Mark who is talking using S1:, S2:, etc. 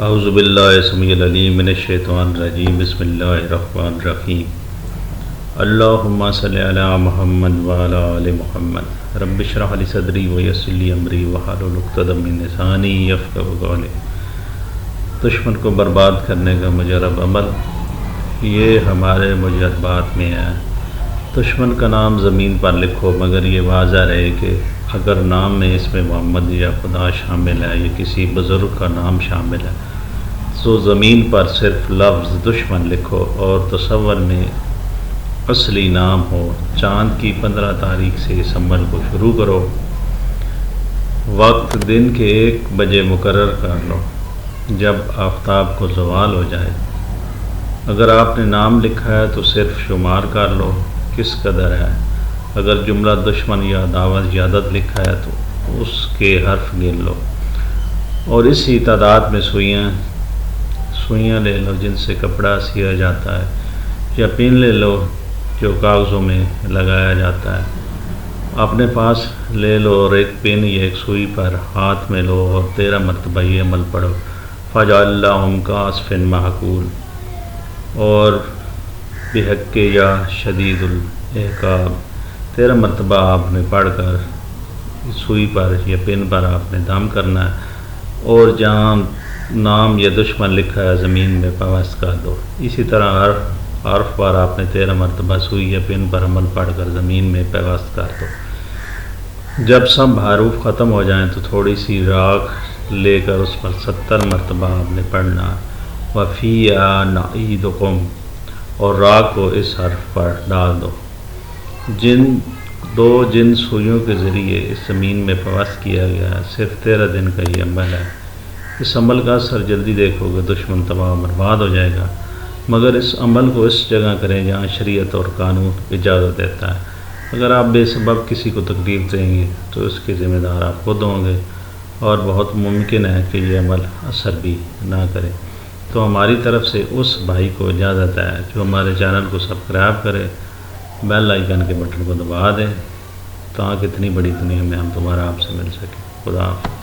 S1: اعوذ باللہ السمیع العلیم من الشیطان الرجیم بسم اللہ الرحمن الرحیم اللہم صلی علی محمد وعلی آل محمد رب اشرح لی صدری ویسر لی امری واحلل عقدۃ من لسانی یفقہوا قولی۔ دشمن کو برباد کرنے کا مجرب عمل یہ ہمارے مجربات میں ہے۔ دشمن کا نام زمین پر لکھو مگر یہ واضح رہے کہ اگر نام میں اس میں محمد یا خدا شامل ہے یا کسی بزرگ کا نام شامل ہے تو زمین پر صرف لفظ دشمن لکھو اور تصور میں اصلی نام ہو۔ چاند کی 15 تاریخ سے اس عمل کو شروع کرو۔ وقت دن کے 1 بجے مقرر کر لو جب آفتاب کو زوال ہو جائے۔ اگر آپ نے نام لکھا ہے تو صرف شمار کر لو کس قدر ہے۔ اگر جملہ دشمن یا عداوت زیادت لکھا ہے تو اس کے حرف گن لو اور اسی تعداد میں سوئیاں لے لو جن سے کپڑا سیا جاتا ہے، یا پن لے لو جو کاغذوں میں لگایا جاتا ہے۔ اپنے پاس لے لو اور ایک پن یا ایک سوئی پر ہاتھ میں لو اور 13 مرتبہ یہ عمل پڑھو، فَجَعَلْنَاهُمْ كَعَصْفٍ مَّأْكُولٍ اور بِحَقٍّ یا شدید العقاب۔ 13 مرتبہ آپ نے پڑھ کر سوئی پر یا پن پر آپ نے دم کرنا ہے اور جہاں نام یا دشمن لکھا ہے زمین میں پیوست کر دو۔ اسی طرح ہر حرف پر آپ نے 13 مرتبہ سوئی یا پن پر عمل پڑھ کر زمین میں پیوست کر دو۔ جب سب حروف ختم ہو جائیں تو تھوڑی سی راکھ لے کر اس پر 70 مرتبہ آپ نے پڑھنا ہے، وَفِيهَا نُعِيدُكُمْ اور راکھ کو اس حرف پر ڈال دو۔ جن سوئیوں کے ذریعے اس زمین میں پیوست کیا گیا ہے صرف 13 دن کا یہ عمل ہے۔ اس عمل کا اثر جلدی دیکھو گے، دشمن تباہ و برباد ہو جائے گا، مگر اس عمل کو اس جگہ کریں جہاں شریعت اور قانون اجازت دیتا ہے۔ اگر آپ بے سبب کسی کو تکلیف دیں گے تو اس کے ذمہ دار آپ خود ہوں گے اور بہت ممکن ہے کہ یہ عمل اثر بھی نہ کرے۔ تو ہماری طرف سے اس بھائی کو اجازت ہے جو ہمارے چینل کو سبسکرائب کرے، بیل آئیکن کے بٹن کو دبا دیں تاکہ اتنی بڑی دنیا میں ہم دوبارہ آپ سے مل سکیں۔ خدا حافظ۔